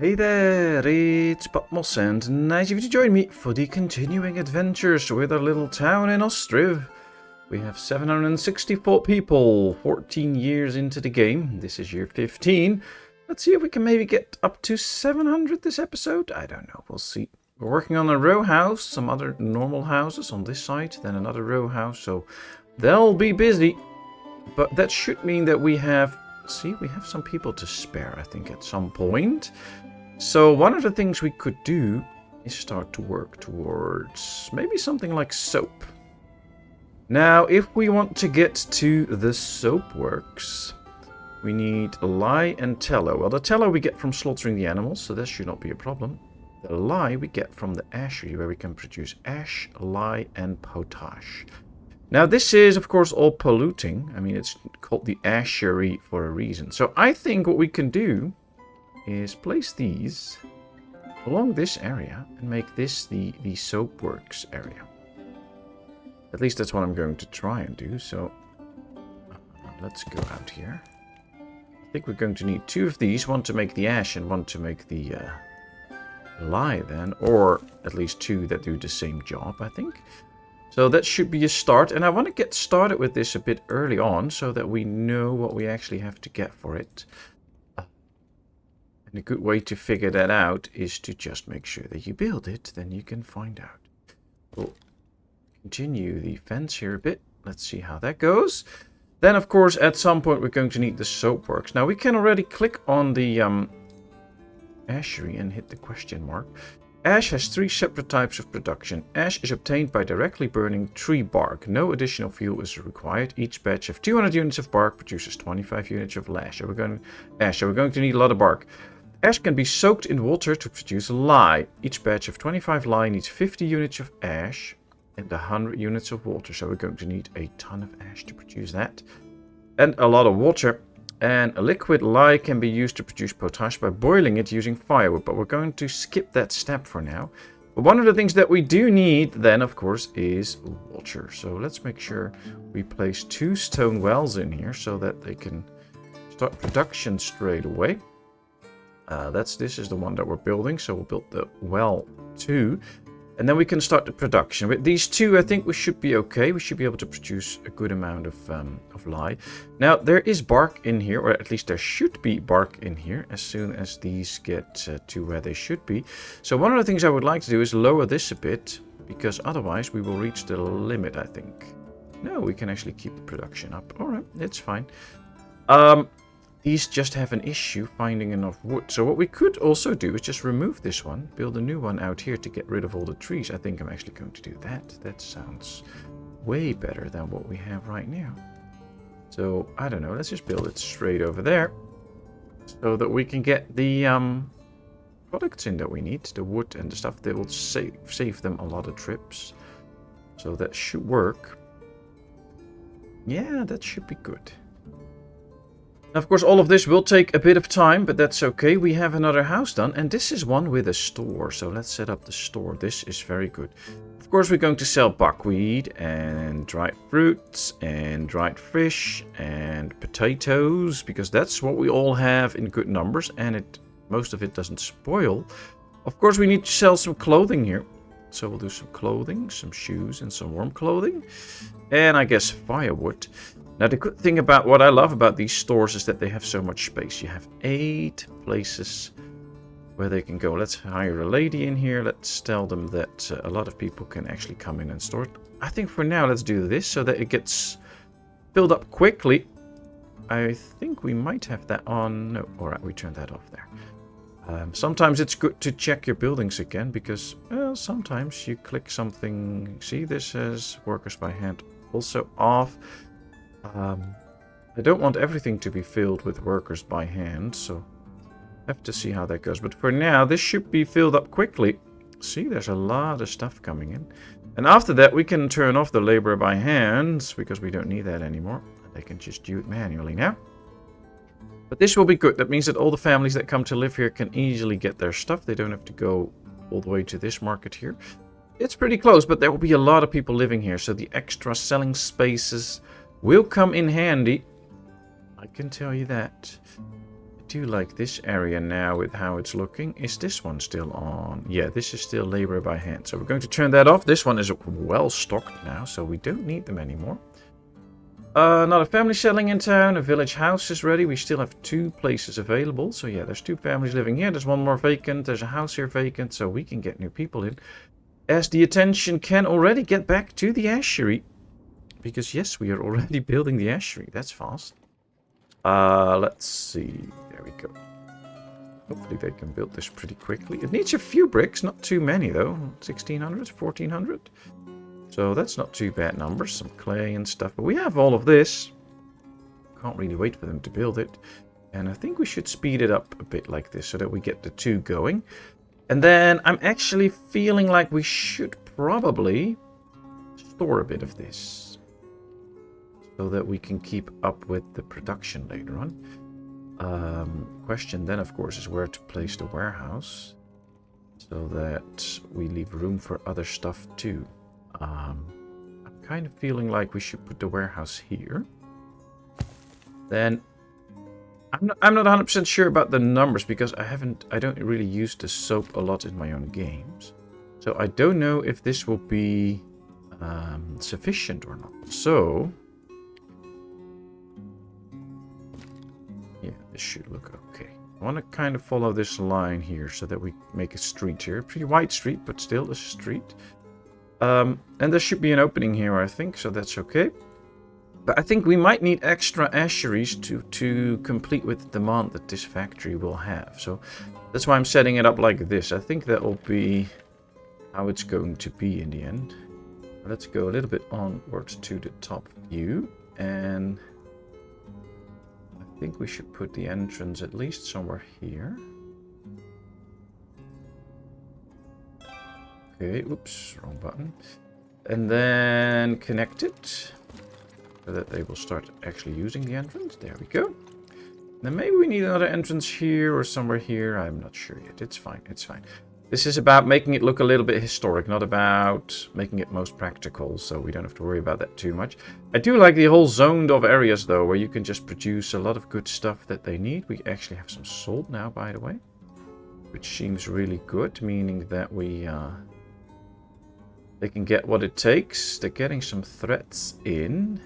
Hey there, it's Patmos and nice of you to join me for the continuing adventures with our little town in Ostriv. We have 764 people, 14 years into the game. This is year 15. Let's see if we can maybe get up to 700 this episode. I don't know, we'll see. We're working on a row house, some other normal houses on this side, then another row house, so they'll be busy. But that should mean that we have some people to spare, I think, at some point. So one of the things we could do is start to work towards maybe something like soap. Now, if we want to get to the soap works, we need lye and tallow. Well, the tallow we get from slaughtering the animals, so that should not be a problem. The lye we get from the ashery, where we can produce ash, lye, and potash. Now, this is, of course, all polluting. I mean, it's called the ashery for a reason. So I think what we can do is place these along this area and make this the soap works area. At least that's what I'm going to try and do. So let's go out here. I think we're going to need two of these, one to make the ash and one to make the lye then, or at least two that do the same job, I think. So that should be a start, and I want to get started with this a bit early on so that we know what we actually have to get for it. And a good way to figure that out is to just make sure that you build it, then you can find out. We'll continue the fence here a bit. Let's see how that goes. Then, of course, at some point we're going to need the soapworks. Now, we can already click on the ashery and hit the question mark. Ash has three separate types of production. Ash is obtained by directly burning tree bark. No additional fuel is required. Each batch of 200 units of bark produces 25 units of ash. So we're going to need a lot of bark. Ash can be soaked in water to produce lye. Each batch of 25 lye needs 50 units of ash and 100 units of water. So we're going to need a ton of ash to produce that. And a lot of water. And a liquid lye can be used to produce potash by boiling it using firewood. But we're going to skip that step for now. But one of the things that we do need then, of course, is water. So let's make sure we place 2 stone wells in here so that they can start production straight away. This is the one that we're building, so we'll build the well 2. And then we can start the production. With these 2, I think we should be okay. We should be able to produce a good amount of lye. Now, there is bark in here, or at least there should be bark in here as soon as these get to where they should be. So one of the things I would like to do is lower this a bit, because otherwise we will reach the limit, I think. No, we can actually keep the production up. All right, it's fine. These just have an issue finding enough wood. So what we could also do is just remove this one, build a new one out here to get rid of all the trees. I think I'm actually going to do that. That sounds way better than what we have right now. So, I don't know, let's just build it straight over there so that we can get the products in that we need, the wood and the stuff that will save them a lot of trips. So that should work. Yeah, that should be good. Of course, all of this will take a bit of time, but that's okay. We have another house done, and this is one with a store. So let's set up the store. This is very good. Of course, we're going to sell buckwheat and dried fruits and dried fish and potatoes, because that's what we all have in good numbers, and most of it doesn't spoil. Of course, we need to sell some clothing here. So we'll do some clothing, some shoes, and some warm clothing. And I guess firewood. Now, the good thing about what I love about these stores is that they have so much space. You have 8 places where they can go. Let's hire a lady in here. Let's tell them that a lot of people can actually come in and store it. I think for now, let's do this so that it gets filled up quickly. I think we might have that on. No, all right, we turned that off there. Sometimes it's good to check your buildings again because, well, sometimes you click something. See, this says workers by hand also off. I don't want everything to be filled with workers by hand, so I have to see how that goes. But for now, this should be filled up quickly. See, there's a lot of stuff coming in. And after that, we can turn off the labor by hands, because we don't need that anymore. They can just do it manually now. But this will be good. That means that all the families that come to live here can easily get their stuff. They don't have to go all the way to this market here. It's pretty close, but there will be a lot of people living here, so the extra selling spaces will come in handy. I can tell you that. do like this area now with how it's looking. Is this one still on? Yeah, this is still labor by hand. So we're going to turn that off. This one is well stocked now, so we don't need them anymore. Not a family settling in town. A village house is ready. We still have 2 places available. So yeah, there's 2 families living here. There's 1 more vacant. There's a house here vacant, so we can get new people in. As the attention can already get back to the ashery. Because yes, we are already building the ashery. That's fast. Let's see. There we go. Hopefully they can build this pretty quickly. It needs a few bricks, not too many though. 1600, 1400. So that's not too bad numbers. Some clay and stuff. But we have all of this. Can't really wait for them to build it. And I think we should speed it up a bit like this so that we get the 2 going. And then I'm actually feeling like we should probably store a bit of this. So that we can keep up with the production later on. Question then, of course, is where to place the warehouse. So that we leave room for other stuff too. I'm kind of feeling like we should put the warehouse here. Then I'm not 100% sure about the numbers because I don't really use the soap a lot in my own games. So I don't know if this will be sufficient or not. So yeah, this should look okay. I want to kind of follow this line here so that we make a street here. A pretty wide street, but still a street. And there should be an opening here, I think, so that's okay. But I think we might need extra asheries to complete with the demand that this factory will have. So that's why I'm setting it up like this. I think that will be how it's going to be in the end. Let's go a little bit onwards to the top view. And I think we should put the entrance at least somewhere here. Okay, oops, wrong button. And then connect it so that they will start actually using the entrance. There we go. Then maybe we need another entrance here or somewhere here. I'm not sure yet. It's fine, it's fine. This is about making it look a little bit historic, not about making it most practical, so we don't have to worry about that too much. I do like the whole zoned off areas though, where you can just produce a lot of good stuff that they need. We actually have some salt now, by the way, which seems really good, meaning that they can get what it takes. They're getting some threats in.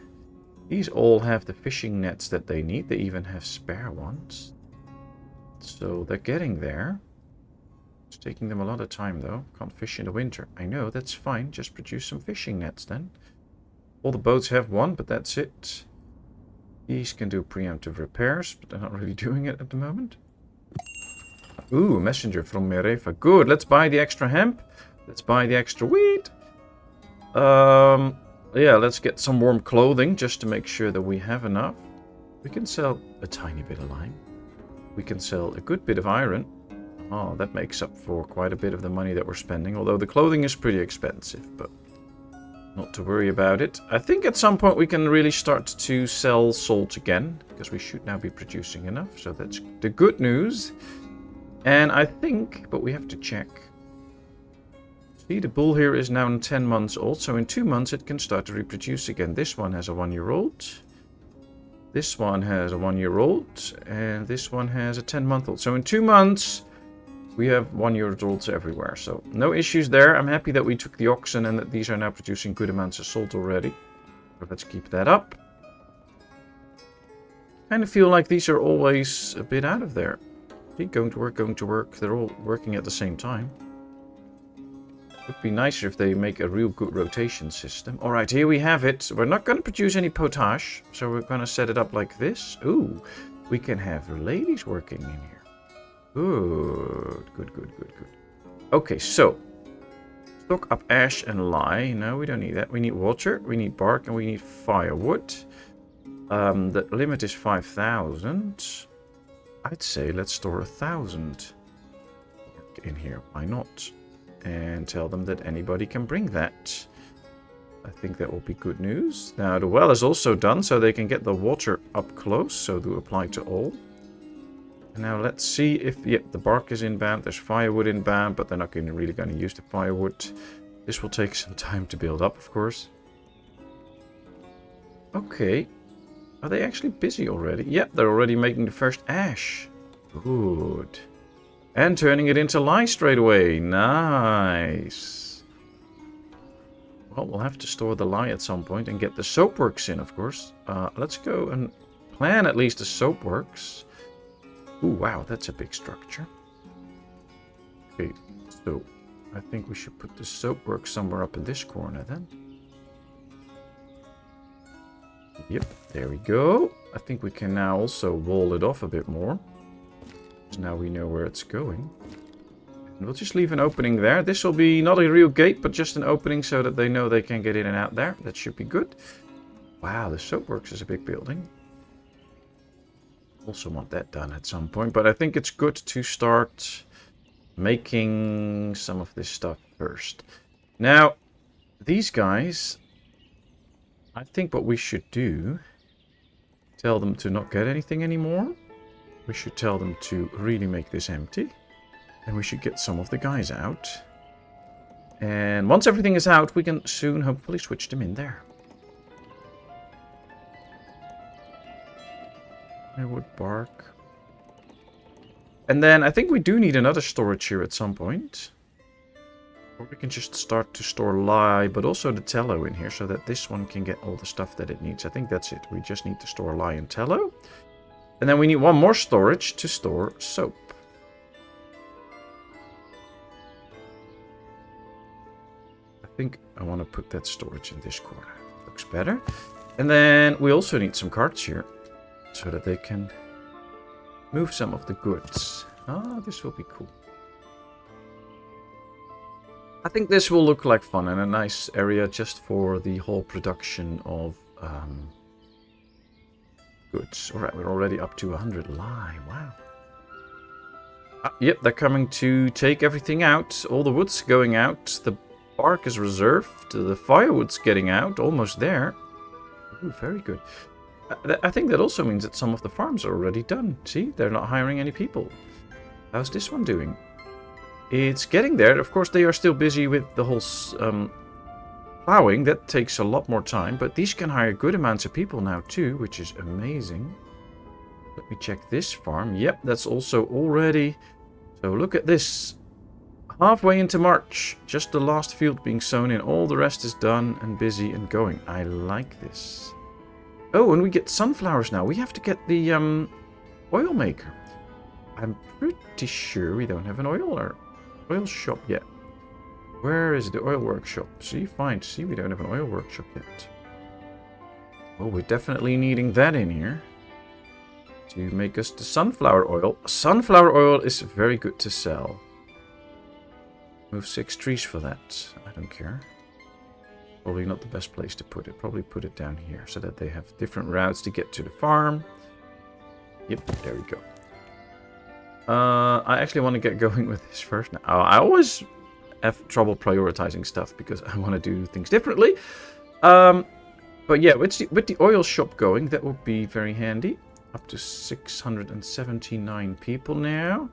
These all have the fishing nets that they need. They even have spare ones. So they're getting there. It's taking them a lot of time though. Can't fish in the winter. I know, that's fine. Just produce some fishing nets then. All the boats have one, but that's it. These can do preemptive repairs, but they're not really doing it at the moment. Ooh, a messenger from Merefa. Good, let's buy the extra hemp. Let's buy the extra wheat. Yeah, let's get some warm clothing just to make sure that we have enough. We can sell a tiny bit of lime. We can sell a good bit of iron. Oh, that makes up for quite a bit of the money that we're spending. Although the clothing is pretty expensive, but not to worry about it. I think at some point we can really start to sell salt again, because we should now be producing enough. So that's the good news. And I think, but we have to check. See, the bull here is now 10 months old, so in 2 months it can start to reproduce again. This one has a 1-year-old. This one has a 1-year-old. And this one has a 10-month-old. So in 2 months, we have 1-year-olds everywhere. So no issues there. I'm happy that we took the oxen and that these are now producing good amounts of salt already. So let's keep that up. Kind of feel like these are always a bit out of there. See, going to work. They're all working at the same time. Would be nicer if they make a real good rotation system. Alright, here we have it. We're not going to produce any potash, so we're going to set it up like this. Ooh, we can have ladies working in here. Good. Okay, so stock up ash and lye. No, we don't need that. We need water, we need bark, and we need firewood. The limit is 5,000. I'd say let's store 1,000 in here. Why not? And tell them that anybody can bring that. I think that will be good news. Now the well is also done, so they can get the water up close, so to apply to all. And now let's see if, yep, the bark is inbound, there's firewood inbound, but they're not really going to use the firewood. This will take some time to build up, of course. Okay. Are they actually busy already? Yep, they're already making the first ash. Good. And turning it into lye straight away. Nice. Well, we'll have to store the lye at some point and get the soapworks in, of course. Let's go and plan at least the soapworks. Ooh, wow, that's a big structure. Okay, so I think we should put the soapworks somewhere up in this corner then. Yep, there we go. I think we can now also wall it off a bit more. Now we know where it's going. And we'll just leave an opening there. This will be not a real gate, but just an opening so that they know they can get in and out there. That should be good. Wow, the soapworks is a big building. Also want that done at some point, but I think it's good to start making some of this stuff first. Now, these guys, I think what we should do, tell them to not get anything anymore. We should tell them to really make this empty. And we should get some of the guys out. And once everything is out, we can soon hopefully switch them in there. I would bark. And then I think we do need another storage here at some point. Or we can just start to store lye, but also the tallow in here so that this one can get all the stuff that it needs. I think that's it. We just need to store lye and tallow. And then we need one more storage to store soap. I think I want to put that storage in this corner. Looks better. And then we also need some carts here so that they can move some of the goods. Ah, this will be cool. I think this will look like fun and a nice area just for the whole production of goods. Alright, we're already up to 100 lye. Wow. Yep, they're coming to take everything out. All the wood's going out. The bark is reserved. The firewood's getting out. Almost there. Ooh, very good. I think that also means that some of the farms are already done. See, they're not hiring any people. How's this one doing? It's getting there. Of course, they are still busy with the whole plowing. That takes a lot more time, but these can hire good amounts of people now too, which is amazing. Let me check this farm. Yep, that's also already. So look at this. Halfway into March, just the last field being sown in. All the rest is done and busy and going. I like this. Oh, and we get sunflowers now. We have to get the oil maker. I'm pretty sure we don't have an oil shop yet. Where is the oil workshop? See, fine. See, we don't have an oil workshop yet. Well, we're definitely needing that in here to make us the sunflower oil. Sunflower oil is very good to sell. Move 6 trees for that. I don't care. Probably not the best place to put it. Probably put it down here so that they have different routes to get to the farm. Yep, there we go. I actually want to get going with this first now. I always have trouble prioritizing stuff because I want to do things differently. But yeah, with the oil shop going, that would be very handy. Up to 679 people now.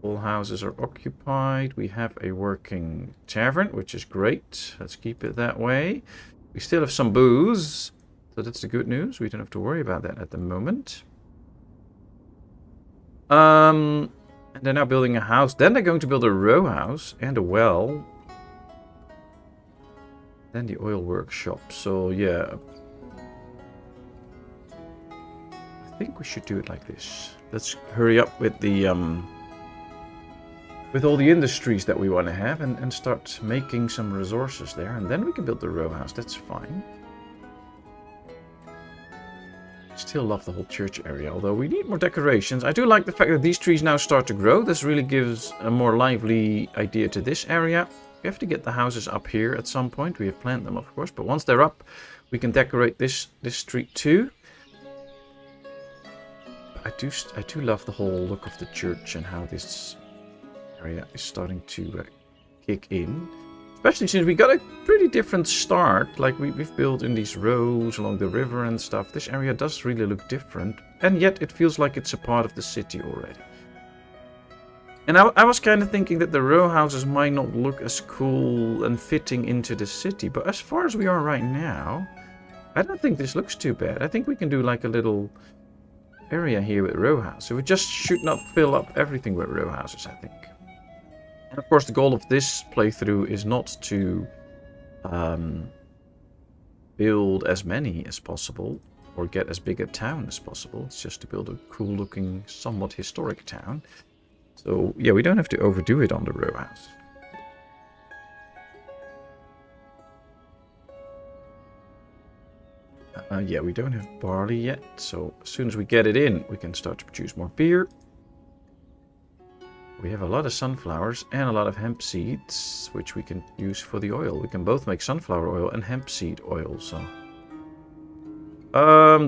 All houses are occupied. We have a working tavern, which is great. Let's keep it that way. We still have some booze, so that's the good news. We don't have to worry about that at the moment. And they're now building a house. Then they're going to build a row house and a well. Then the oil workshop. So yeah, I think we should do it like this. Let's hurry up with the with all the industries that we want to have and start making some resources there. And then we can build the row house. That's fine. Still love the whole church area, although we need more decorations. I do like the fact that these trees now start to grow. This really gives a more lively idea to this area. We have to get the houses up here at some point. We have planned them, of course, but once they're up, we can decorate this street too. I do love the whole look of the church and how this area is starting to kick in. Especially since we got a pretty different start. Like we've built in these rows along the river and stuff. This area does really look different. And yet it feels like it's a part of the city already. And I was kind of thinking that the row houses might not look as cool and fitting into the city. But as far as we are right now, I don't think this looks too bad. I think we can do like a little area here with row houses. So we just should not fill up everything with row houses, I think. And of course the goal of this playthrough is not to build as many as possible or get as big a town as possible. It's just to build a cool looking, somewhat historic town. So yeah, we don't have to overdo it on the row house. Yeah, we don't have barley yet, so as soon as we get it in, we can start to produce more beer. We have a lot of sunflowers and a lot of hemp seeds, which we can use for the oil. We can both make sunflower oil and hemp seed oil, so...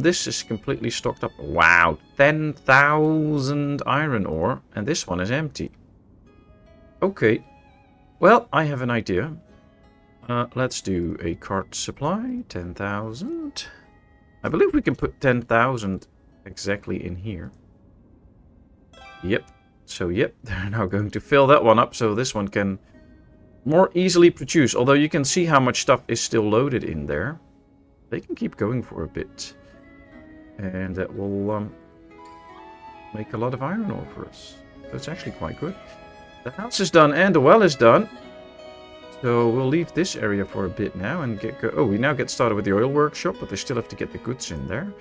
this is completely stocked up. Wow, 10,000 iron ore, and this one is empty. Okay, well, I have an idea. Let's do a cart supply, 10,000. I believe we can put 10,000 exactly in here. Yep. So, yep, they're now going to fill that one up so this one can more easily produce. Although you can see how much stuff is still loaded in there. They can keep going for a bit. And that will make a lot of iron ore for us. So it's actually quite good. The house is done and the well is done. So we'll leave this area for a bit now and get go. Oh, we now get started with the oil workshop, but they still have to get the goods in there.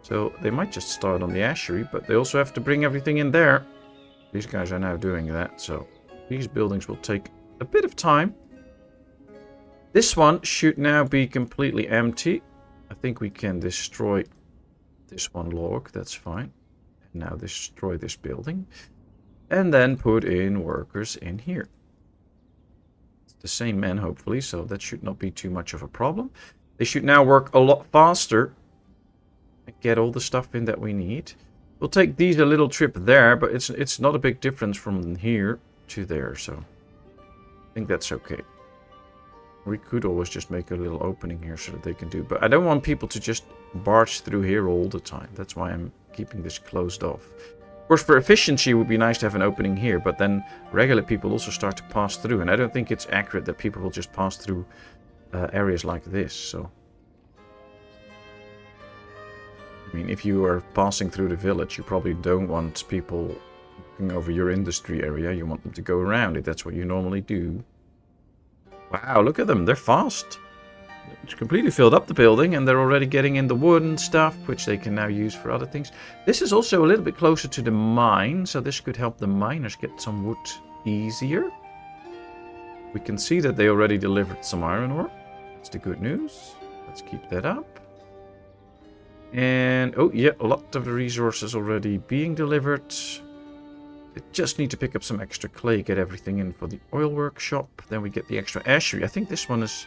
So they might just start on the ashery, but they also have to bring everything in there. These guys are now doing that, so these buildings will take a bit of time. This one should now be completely empty. I think we can destroy this one log, that's fine. And now destroy this building. And then put in workers in here. The same men, hopefully, so that should not be too much of a problem. They should now work a lot faster and get all the stuff in that we need. We'll take these a little trip there, but it's not a big difference from here to there, so I think that's okay. We could always just make a little opening here so that they can do, but I don't want people to just barge through here all the time. That's why I'm keeping this closed off. Of course, for efficiency, it would be nice to have an opening here, but then regular people also start to pass through, and I don't think it's accurate that people will just pass through areas like this, so... I mean, if you are passing through the village, you probably don't want people looking over your industry area. You want them to go around it. That's what you normally do. Wow, look at them. They're fast. It's completely filled up the building, and they're already getting in the wood and stuff, which they can now use for other things. This is also a little bit closer to the mine, so this could help the miners get some wood easier. We can see that they already delivered some iron ore. That's the good news. Let's keep that up. And, oh yeah, a lot of the resources already being delivered. They just need to pick up some extra clay, get everything in for the oil workshop. Then we get the extra ashery. I think this one is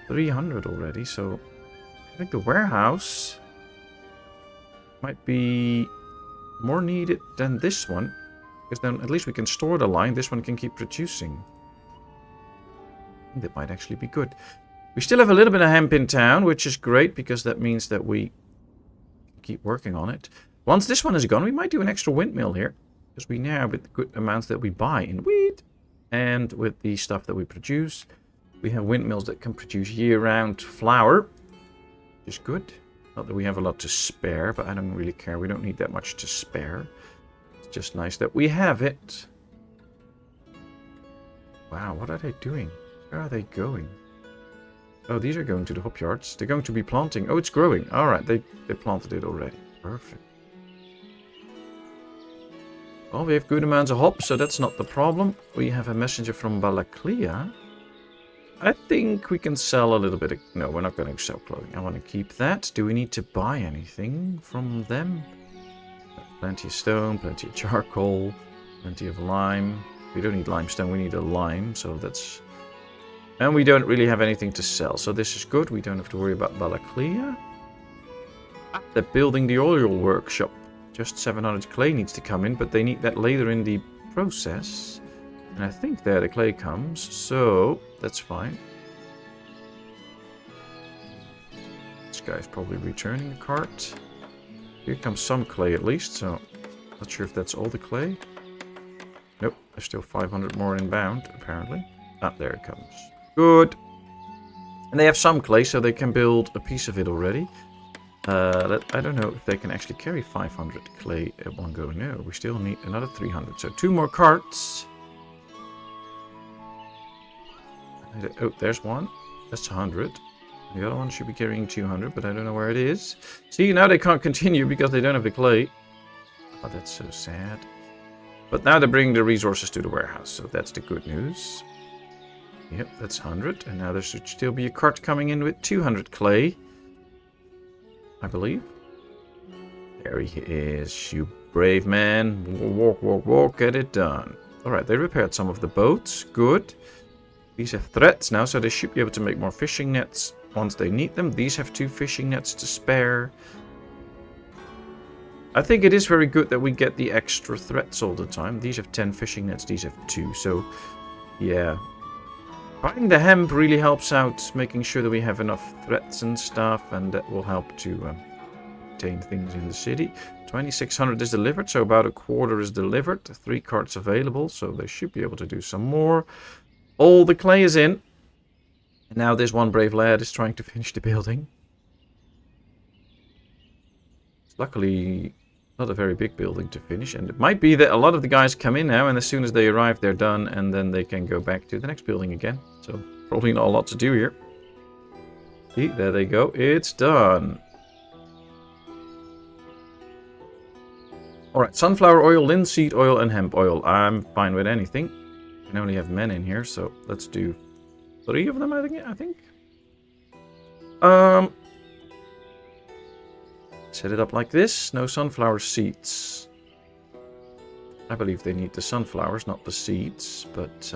300 already, so I think the warehouse might be more needed than this one. Because then at least we can store the line. This one can keep producing. I think that might actually be good. We still have a little bit of hemp in town, which is great because that means that we keep working on it. Once this one is gone, we might do an extra windmill here. Because we now, with the good amounts that we buy in wheat and with the stuff that we produce, we have windmills that can produce year-round flour, which is good. Not that we have a lot to spare, but I don't really care. We don't need that much to spare. It's just nice that we have it. Wow, what are they doing? Where are they going? Oh, these are going to the hop yards. They're going to be planting. Oh, it's growing. Alright, they planted it already. Perfect. Well, we have good amounts of hops, so that's not the problem. We have a messenger from Balaklia. I think we can sell a little bit of... No, we're not going to sell clothing. I want to keep that. Do we need to buy anything from them? Plenty of stone, plenty of charcoal, plenty of lime. We don't need limestone, we need a lime, so that's... And we don't really have anything to sell, so this is good. We don't have to worry about Balaklia. They're building the oil workshop. Just 700 clay needs to come in, but they need that later in the process. And I think there the clay comes, so that's fine. This guy's probably returning a cart. Here comes some clay at least, so not sure if that's all the clay. Nope, there's still 500 more inbound, apparently. Ah, there it comes. Good. And they have some clay, so they can build a piece of it already. I don't know if they can actually carry 500 clay at one go. No, we still need another 300. So 2 more carts. Oh, there's one. That's 100. The other one should be carrying 200, but I don't know where it is. See, now they can't continue because they don't have the clay. Oh, that's so sad. But now they're bringing the resources to the warehouse, so that's the good news. Yep, that's 100. And now there should still be a cart coming in with 200 clay. I believe. There he is, you brave man. Walk, walk, walk, get it done. Alright, they repaired some of the boats. Good. These have threads now, so they should be able to make more fishing nets once they need them. These have 2 fishing nets to spare. I think it is very good that we get the extra threads all the time. These have 10 fishing nets, these have 2. So, yeah. Buying the hemp really helps out, making sure that we have enough threads and stuff, and that will help to obtain things in the city. 2,600 is delivered, so about a quarter is delivered. 3 carts available, so they should be able to do some more. All the clay is in. And now this one brave lad is trying to finish the building. It's luckily not a very big building to finish, and it might be that a lot of the guys come in now, and as soon as they arrive, they're done, and then they can go back to the next building again. So probably not a lot to do here. See, there they go. It's done. Alright, sunflower oil, linseed oil, and hemp oil. I'm fine with anything. I can only have men in here, so let's do 3 of them, I think. Set it up like this. No sunflower seeds. I believe they need the sunflowers, not the seeds, but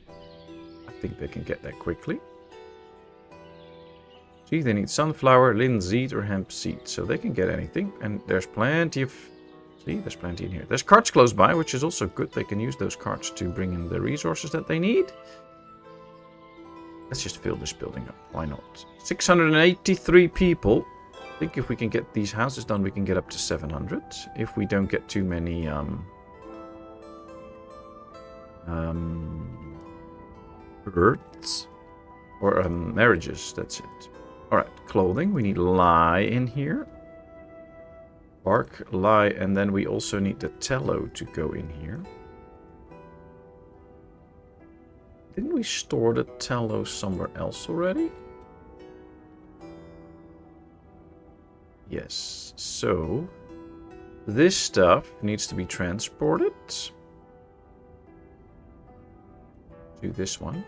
I think they can get that quickly. See, they need sunflower, linseed, or hemp seeds, so they can get anything. And there's plenty of... See, there's plenty in here. There's carts close by, which is also good. They can use those carts to bring in the resources that they need. Let's just fill this building up. Why not? 683 people. I think if we can get these houses done, we can get up to 700. If we don't get too many births or marriages. That's it. All right, clothing. We need lye in here. Bark, lye, and then we also need the tallow to go in here. Didn't we store the tallow somewhere else already? Yes, so this stuff needs to be transported to this one.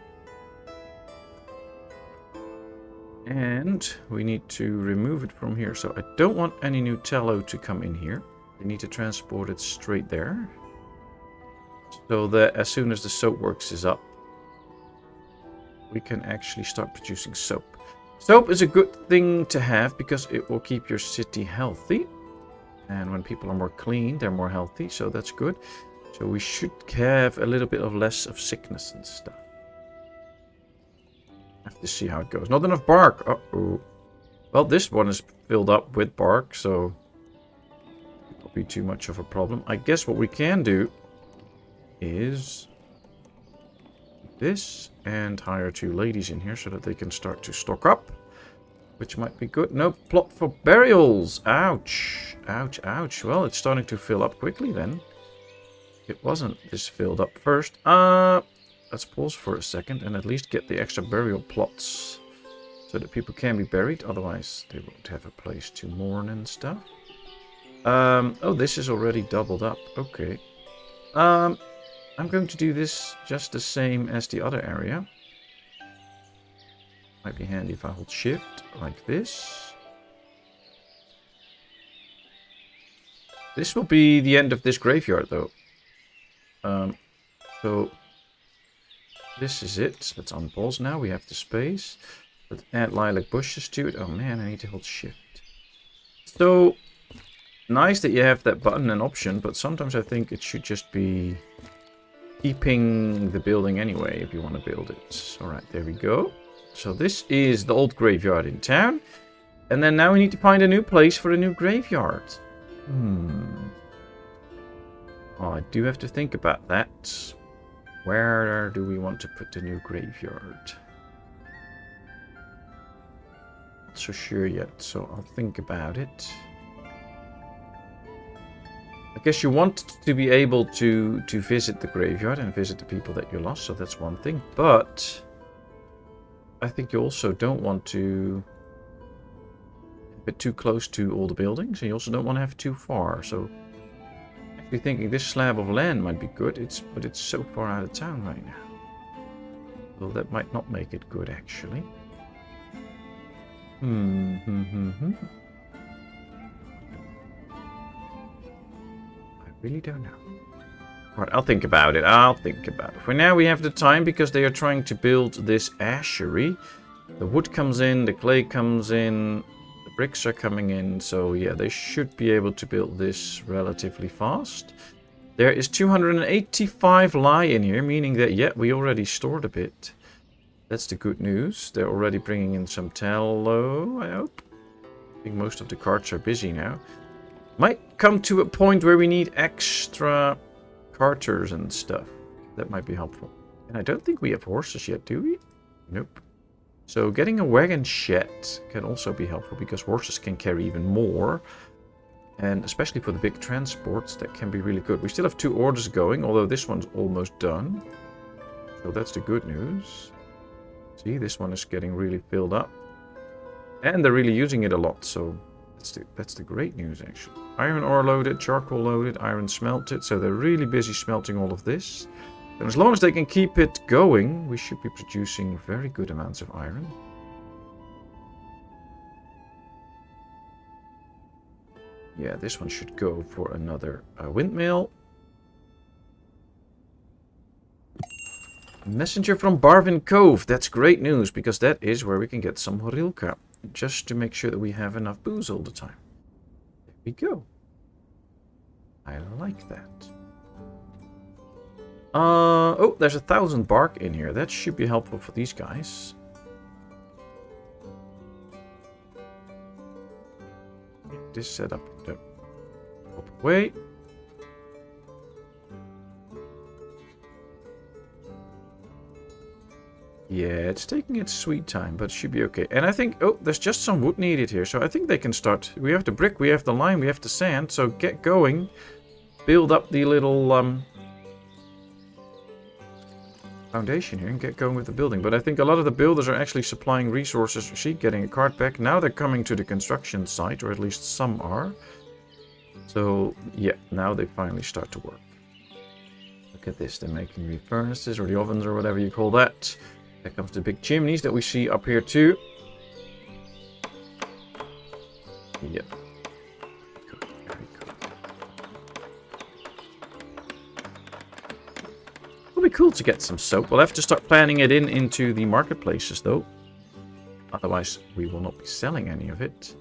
And we need to remove it from here. So I don't want any new tallow to come in here. We need to transport it straight there. So that as soon as the Saltworks is up, we can actually start producing soap. Soap is a good thing to have because it will keep your city healthy. And when people are more clean, they're more healthy. So that's good. So we should have a little bit of less of sickness and stuff. Have to see how it goes. Not enough bark. Uh-oh. Well, this one is filled up with bark, so it won't be too much of a problem. I guess what we can do is this and hire 2 ladies in here so that they can start to stock up, which might be good. No plot for burials. Ouch. Ouch, ouch. Well, it's starting to fill up quickly then. It wasn't this filled up first. Let's pause for a second and at least get the extra burial plots so that people can be buried. Otherwise, they won't have a place to mourn and stuff. Oh, this is already doubled up. Okay. I'm going to do this just the same as the other area. Might be handy if I hold shift like this. This will be the end of this graveyard though. So this is it. Let's unpause now. We have the space. Let's add lilac bushes to it. Oh man, I need to hold shift. So nice that you have that button and option, but sometimes I think it should just be keeping the building anyway if you want to build it. Alright, there we go. So this is the old graveyard in town. And then now we need to find a new place for a new graveyard. Oh, I do have to think about that. Where do we want to put the new graveyard? not so sure yet, so I'll think about it. I guess you want to be able to visit the graveyard and visit the people that you lost, so that's one thing. But I think you also don't want to have it too close to all the buildings, and you also don't want to have it too far. So actually thinking this slab of land might be good, but it's so far out of town right now. Well, that might not make it good, actually. I really don't know. Alright, I'll think about it. For now, we have the time because they are trying to build this ashery. The wood comes in, the clay comes in, the bricks are coming in. So, yeah, they should be able to build this relatively fast. There is 285 lye in here, meaning that, yeah, we already stored a bit. That's the good news. They're already bringing in some tallow, I hope. I think most of the carts are busy now. Might come to a point where we need extra carters and stuff. That might be helpful. And I don't think we have horses yet, do we? Nope. So getting a wagon shed can also be helpful because horses can carry even more. And especially for the big transports, that can be really good. We still have 2 orders going, although this one's almost done. So that's the good news. See, this one is getting really filled up. And they're really using it a lot, so that's the great news, actually. Iron ore loaded, charcoal loaded, iron smelted. So they're really busy smelting all of this. And as long as they can keep it going, we should be producing very good amounts of iron. Yeah, this one should go for another windmill. Messenger from Barvin Cove. That's great news, because that is where we can get some horilka. Just to make sure that we have enough booze all the time. There we go. I like that. Oh, there's 1,000 bark in here. That should be helpful for these guys. Get this set up in the way. Yeah, it's taking its sweet time, but it should be okay. And I think, oh, there's just some wood needed here. So I think they can start. We have the brick, we have the lime, we have the sand. So get going. Build up the little foundation here and get going with the building. But I think a lot of the builders are actually supplying resources. See, getting a cart back. Now they're coming to the construction site, or at least some are. So, yeah, now they finally start to work. Look at this. They're making the furnaces or the ovens or whatever you call that. There comes the big chimneys that we see up here too. Yep. Good, very good. It'll be cool to get some soap. We'll have to start planning it into the marketplaces though. Otherwise, we will not be selling any of it.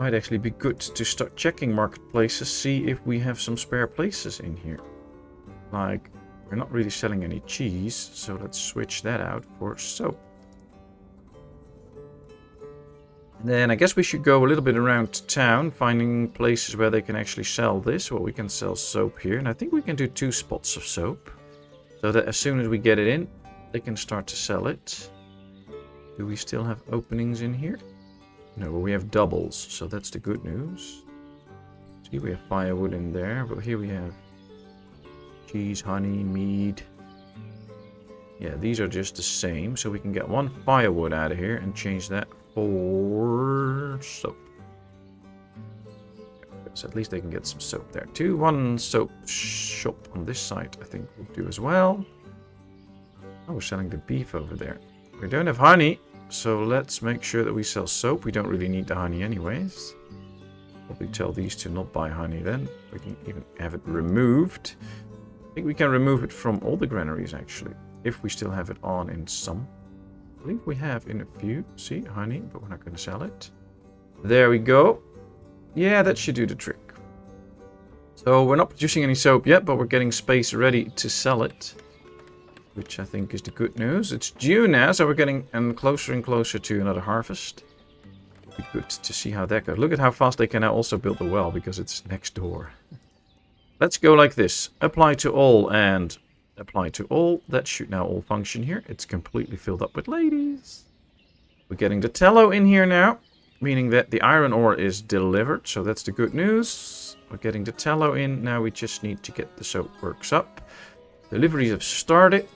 Might actually be good to start checking marketplaces, see if we have some spare places in here. Like, we're not really selling any cheese, so let's switch that out for soap. And then I guess we should go a little bit around town, finding places where they can actually sell this. Well, we can sell soap here, and I think we can do 2 spots of soap. So that as soon as we get it in, they can start to sell it. Do we still have openings in here? No, we have doubles, so that's the good news. See, we have firewood in there, but here we have cheese, honey, mead. Yeah, these are just the same. So we can get 1 firewood out of here and change that for soap. So at least they can get some soap there too. 1 soap shop on this side I think will do as well. Oh, we're selling the beef over there. We don't have honey, so let's make sure that we sell soap. We don't really need the honey anyways. Probably tell these to not buy honey then. We can even have it removed. I think we can remove it from all the granaries actually, if we still have it on in some. I believe we have in a few. See, honey, but we're not going to sell it. There we go. Yeah, that should do the trick. So we're not producing any soap yet, but we're getting space ready to sell it, which I think is the good news. It's due now, so we're getting closer and closer to another harvest. It'll be good to see how that goes. Look at how fast they can now also build the well, because it's next door. Let's go like this. Apply to all and apply to all. That should now all function here. It's completely filled up with ladies. We're getting the tallow in here now, meaning that the iron ore is delivered. So that's the good news. We're getting the tallow in. Now we just need to get the soapworks up. Deliveries have started.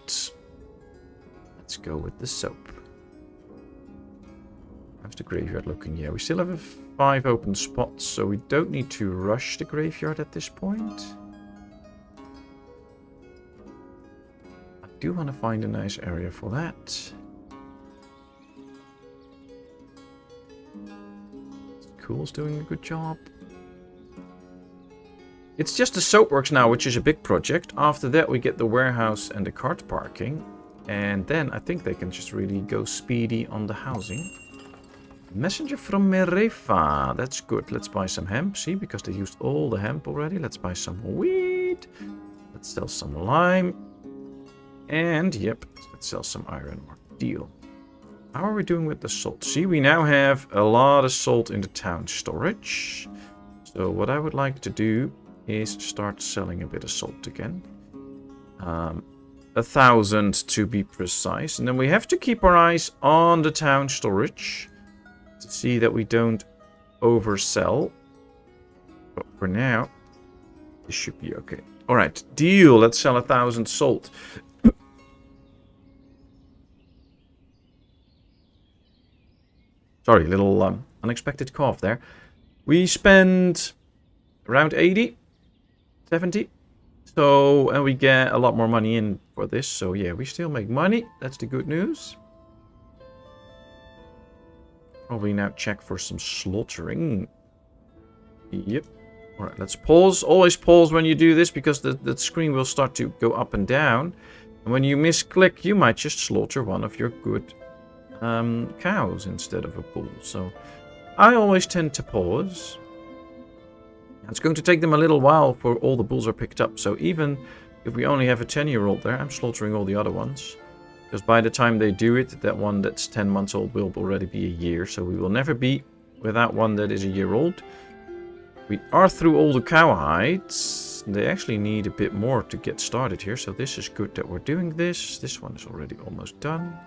Let's go with the soap. How's the graveyard looking? Yeah, we still have 5 open spots, so we don't need to rush the graveyard at this point. I do want to find a nice area for that. Cool's doing a good job. It's just the soapworks now, which is a big project. After that, we get the warehouse and the cart parking. And then I think they can just really go speedy on the housing. Messenger from Merefa. That's good. Let's buy some hemp. See, because they used all the hemp already. Let's buy some wheat. Let's sell some lime. And, yep, let's sell some iron ore. Deal. How are we doing with the salt? See, we now have a lot of salt in the town storage. So what I would like to do is start selling a bit of salt again. 1,000 to be precise. And then we have to keep our eyes on the town storage to see that we don't oversell. But for now, this should be okay. All right, deal. Let's sell 1,000 salt. Sorry, little unexpected cough there. We spend around 80, 70. So, and we get a lot more money in for this. So, yeah, we still make money. That's the good news. Probably now check for some slaughtering. Yep. All right, let's pause. Always pause when you do this because the screen will start to go up and down. And when you misclick, you might just slaughter one of your good cows instead of a bull. So I always tend to pause. It's going to take them a little while for all the bulls are picked up. So even if we only have a 10-year-old there, I'm slaughtering all the other ones. Because by the time they do it, that one that's 10 months old will already be a year. So we will never be without one that is a year old. We are through all the cow hides. They actually need a bit more to get started here. So this is good that we're doing this. This one is already almost done.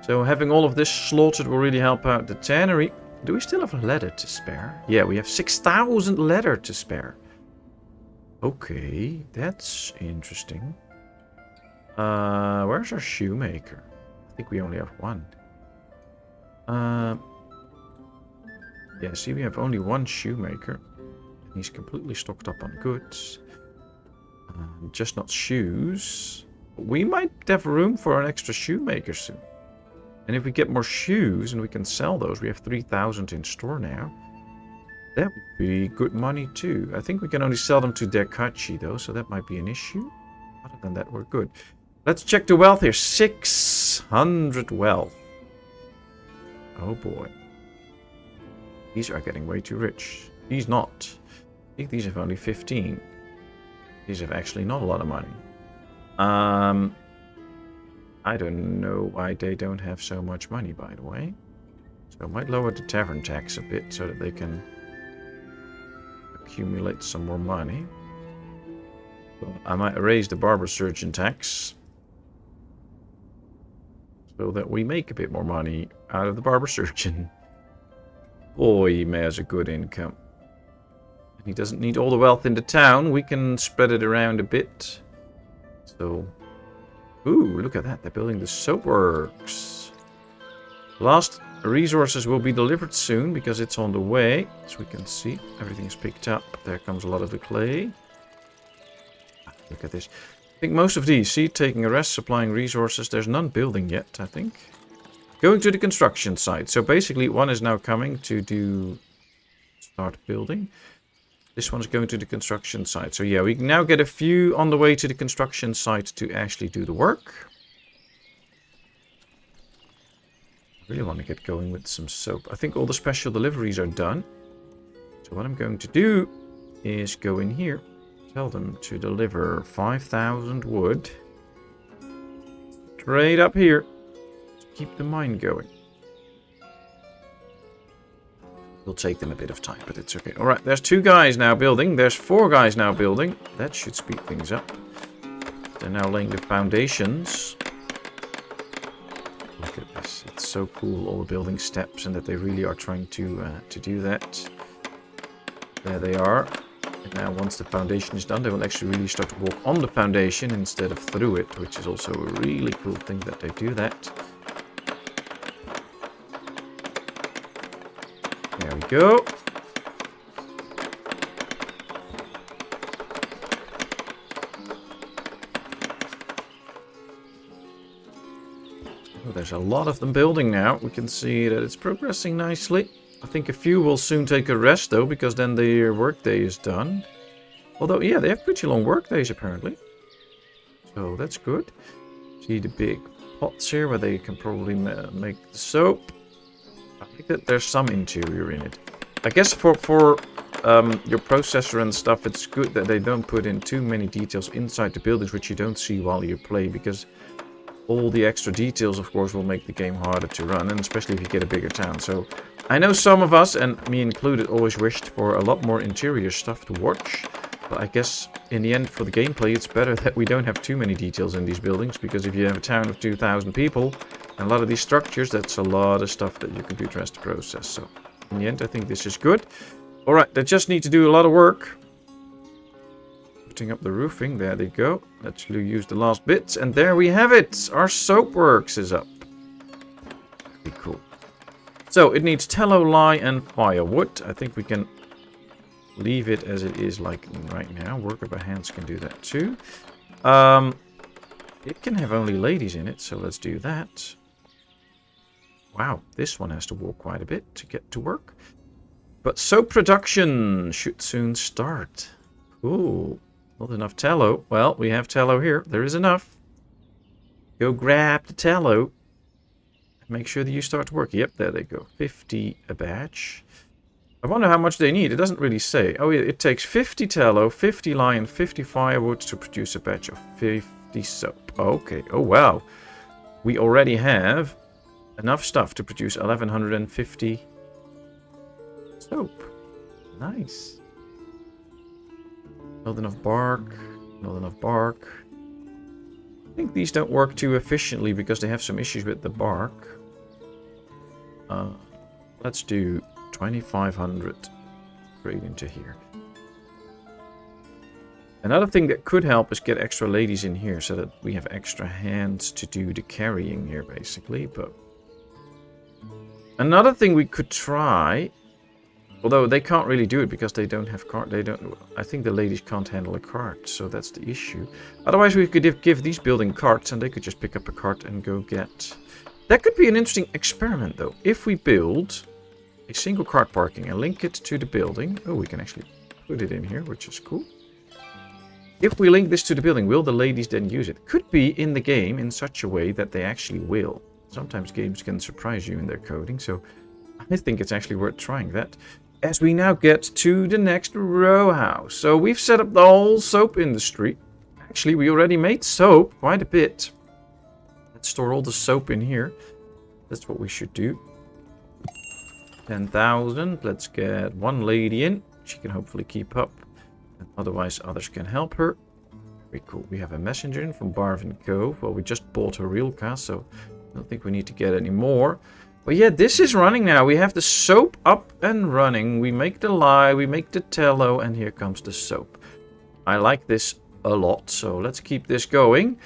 So having all of this slaughtered will really help out the tannery. Do we still have leather to spare? Yeah, we have 6,000 leather to spare. Okay, that's interesting. Where's our shoemaker? I think we only have one. Yeah, see, we have only one shoemaker. He's completely stocked up on goods. Just not shoes. We might have room for an extra shoemaker soon. And if we get more shoes and we can sell those, we have 3,000 in store now. That would be good money too. I think we can only sell them to Derkachi though, so that might be an issue. Other than that, we're good. Let's check the wealth here. 600 wealth. Oh boy. These are getting way too rich. These not. I think these have only 15. These have actually not a lot of money. I don't know why they don't have so much money, by the way. So I might lower the tavern tax a bit so that they can accumulate some more money. So I might raise the barber surgeon tax so that we make a bit more money out of the barber surgeon. Boy, he has a good income. He doesn't need all the wealth in the town. We can spread it around a bit. So... Ooh, look at that. They're building the soapworks. Last resources will be delivered soon because it's on the way. As we can see, everything's picked up. There comes a lot of the clay. Look at this. I think most of these, see, taking a rest, supplying resources. There's none building yet, I think. Going to the construction site. So basically, one is now coming to start building. This one's going to the construction site. So yeah, we can now get a few on the way to the construction site to actually do the work. I really want to get going with some soap. I think all the special deliveries are done. So what I'm going to do is go in here. Tell them to deliver 5,000 wood. Straight up here. To keep the mine going. Will take them a bit of time, but it's okay. Alright, there's 2 guys now building. There's 4 guys now building. That should speed things up. They're now laying the foundations. Look at this. It's so cool, all the building steps, and that they really are trying to do that. There they are. And now once the foundation is done, they will actually really start to walk on the foundation instead of through it, which is also a really cool thing that they do that. There we go. Oh, there's a lot of them building now. We can see that it's progressing nicely. I think a few will soon take a rest though, because then their workday is done. Although, yeah, they have pretty long workdays apparently. So that's good. See the big pots here where they can probably make the soap. I think that there's some interior in it. I guess for your processor and stuff, it's good that they don't put in too many details inside the buildings which you don't see while you play, because all the extra details, of course, will make the game harder to run, and especially if you get a bigger town. So I know some of us, and me included, always wished for a lot more interior stuff to watch. But I guess in the end, for the gameplay, it's better that we don't have too many details in these buildings, because if you have a town of 2,000 people and a lot of these structures, that's a lot of stuff that your computer has to process. So in the end, I think this is good. All right, they just need to do a lot of work. Putting up the roofing, there they go. Let's use the last bits, and there we have it. Our Saltworks is up. Very cool. So it needs tallow, lye, and firewood. I think we can leave it as it is like right now. Worker by hands can do that too. It can have only ladies in it, so let's do that. Wow, this one has to walk quite a bit to get to work. But soap production should soon start. Cool. Not enough tallow. Well, we have tallow here. There is enough. Go grab the tallow. Make sure that you start to work. Yep, there they go. 50 a batch. I wonder how much they need. It doesn't really say. Oh, yeah, it takes 50 tallow, 50 lye, and 50 firewood to produce a batch of 50 soap. Okay. Oh, wow. We already have enough stuff to produce 1,150 soap. Nice. Not enough bark. Not enough bark. I think these don't work too efficiently because they have some issues with the bark. Let's do 2,500 straight into here. Another thing that could help is get extra ladies in here so that we have extra hands to do the carrying here, basically. But another thing we could try, although they can't really do it because they don't have cart. I think the ladies can't handle a cart, so that's the issue. Otherwise, we could give these building carts, and they could just pick up a cart and go get. That could be an interesting experiment, though. If we build a single cart parking and link it to the building. Oh, we can actually put it in here, which is cool. If we link this to the building, will the ladies then use it? Could be in the game in such a way that they actually will. Sometimes games can surprise you in their coding, so I think it's actually worth trying that. As we now get to the next row house. So we've set up the whole soap industry. Actually, we already made soap quite a bit. Let's store all the soap in here. That's what we should do. 10,000. Let's get one lady in. She can hopefully keep up. Otherwise, others can help her. Very cool. We have a messenger in from Barvin Cove. Well, we just bought her real cast, so I don't think we need to get any more. But yeah, this is running now. We have the soap up and running. We make the lye, we make the tallow, and here comes the soap. I like this a lot, so let's keep this going.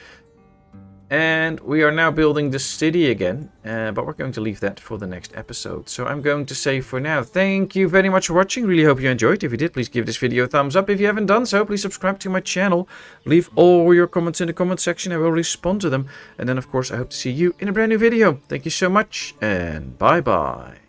And we are now building the city again, but we're going to leave that for the next episode. So I'm going to say for now, thank you very much for watching. Really hope you enjoyed. If you did, please give this video a thumbs up. If you haven't done so, please subscribe to my channel. Leave all your comments in the comment section. I will respond to them. And then, of course, I hope to see you in a brand new video. Thank you so much, and bye-bye.